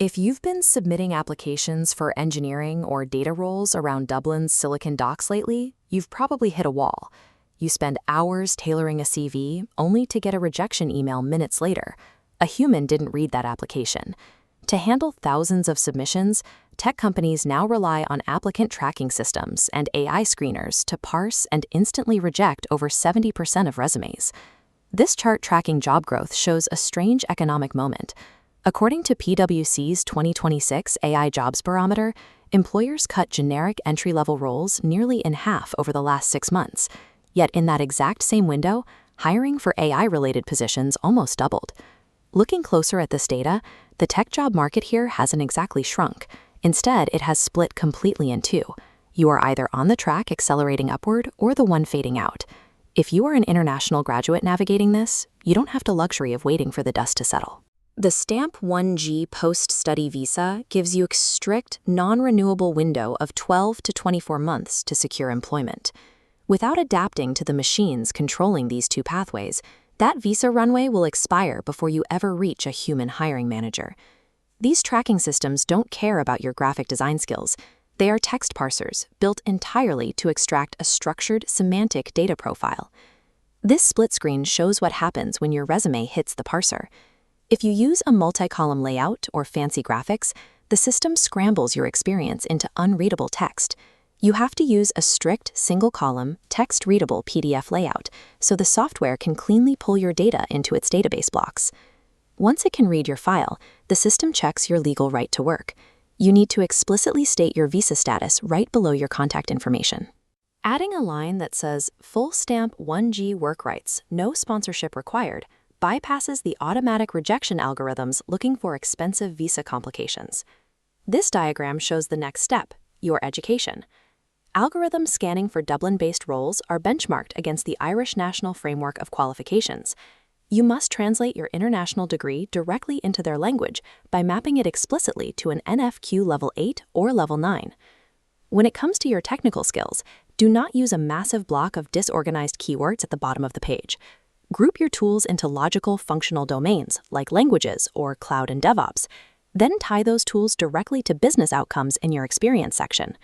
If you've been submitting applications for engineering or data roles around Dublin's Silicon Docks lately, you've probably hit a wall. You spend hours tailoring a CV only to get a rejection email minutes later. A human didn't read that application. To handle thousands of submissions, tech companies now rely on applicant tracking systems and AI screeners to parse and instantly reject over 70% of resumes. This chart tracking job growth shows a strange economic moment. According to PwC's 2026 AI Jobs Barometer, employers cut generic entry-level roles nearly in half over the last 6 months. Yet in that exact same window, hiring for AI-related positions almost doubled. Looking closer at this data, the tech job market here hasn't exactly shrunk. Instead, it has split completely in two. You are either on the track accelerating upward or the one fading out. If you are an international graduate navigating this, you don't have the luxury of waiting for the dust to settle. The Stamp 1G post-study visa gives you a strict, non-renewable window of 12 to 24 months to secure employment. Without adapting to the machines controlling these two pathways, that visa runway will expire before you ever reach a human hiring manager. These tracking systems don't care about your graphic design skills. They are text parsers built entirely to extract a structured, semantic data profile. This split screen shows what happens when your resume hits the parser. If you use a multi-column layout or fancy graphics, the system scrambles your experience into unreadable text. You have to use a strict single-column, text-readable PDF layout so the software can cleanly pull your data into its database blocks. Once it can read your file, the system checks your legal right to work. You need to explicitly state your visa status right below your contact information. Adding a line that says, "Full Stamp 1G work rights, no sponsorship required," bypasses the automatic rejection algorithms looking for expensive visa complications. This diagram shows the next step, your education. Algorithms scanning for Dublin-based roles are benchmarked against the Irish National Framework of Qualifications. You must translate your international degree directly into their language by mapping it explicitly to an NFQ Level 8 or Level 9. When it comes to your technical skills, do not use a massive block of disorganized keywords at the bottom of the page. Group your tools into logical, functional domains, like languages or cloud and DevOps. Then tie those tools directly to business outcomes in your experience section.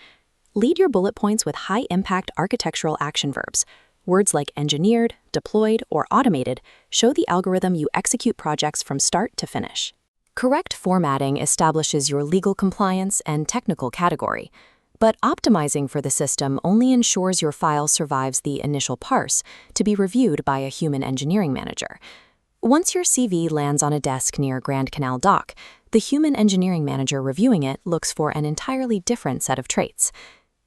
Lead your bullet points with high-impact architectural action verbs. Words like engineered, deployed, or automated show the algorithm you execute projects from start to finish. Correct formatting establishes your legal compliance and technical category. But optimizing for the system only ensures your file survives the initial parse to be reviewed by a human engineering manager. Once your CV lands on a desk near Grand Canal Dock, the human engineering manager reviewing it looks for an entirely different set of traits.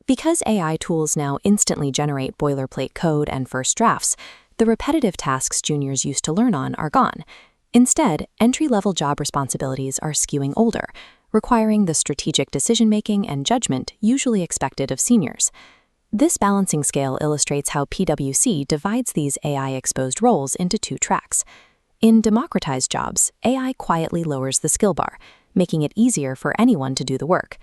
Because AI tools now instantly generate boilerplate code and first drafts, the repetitive tasks juniors used to learn on are gone. Instead, entry-level job responsibilities are skewing older, requiring the strategic decision-making and judgment usually expected of seniors. This balancing scale illustrates how PwC divides these AI-exposed roles into two tracks. In democratized jobs, AI quietly lowers the skill bar, making it easier for anyone to do the work.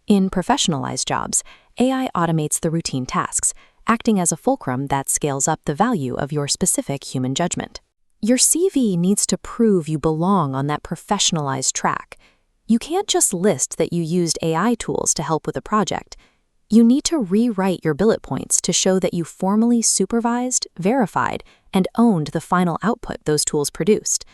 In professionalized jobs, AI automates the routine tasks, acting as a fulcrum that scales up the value of your specific human judgment. Your CV needs to prove you belong on that professionalized track. You can't just list that you used AI tools to help with a project. You need to rewrite your bullet points to show that you formally supervised, verified, and owned the final output those tools produced.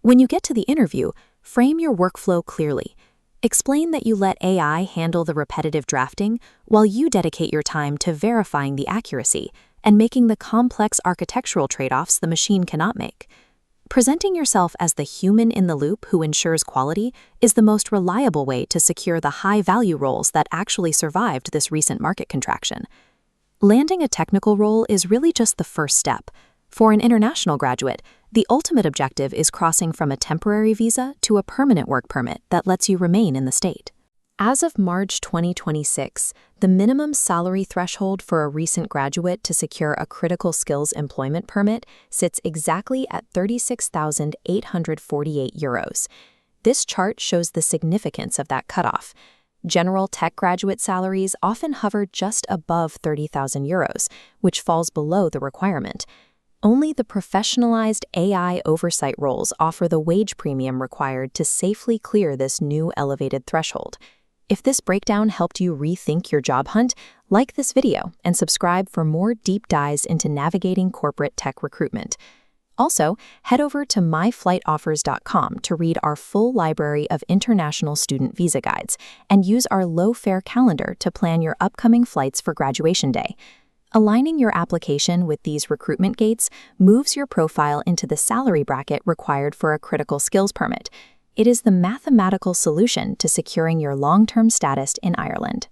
When you get to the interview, frame your workflow clearly. Explain that you let AI handle the repetitive drafting while you dedicate your time to verifying the accuracy and making the complex architectural trade-offs the machine cannot make. Presenting yourself as the human in the loop who ensures quality is the most reliable way to secure the high-value roles that actually survived this recent market contraction. Landing a technical role is really just the first step. For an international graduate, the ultimate objective is crossing from a temporary visa to a permanent work permit that lets you remain in the state. As of March 2026, the minimum salary threshold for a recent graduate to secure a critical skills employment permit sits exactly at €36,848. This chart shows the significance of that cutoff. General tech graduate salaries often hover just above €30,000, which falls below the requirement. Only the professionalized AI oversight roles offer the wage premium required to safely clear this new elevated threshold. If this breakdown helped you rethink your job hunt, like this video and subscribe for more deep dives into navigating corporate tech recruitment. Also, head over to myflightoffers.com to read our full library of international student visa guides and use our low-fare calendar to plan your upcoming flights for graduation day. Aligning your application with these recruitment gates moves your profile into the salary bracket required for a critical skills permit. It is the mathematical solution to securing your long-term status in Ireland.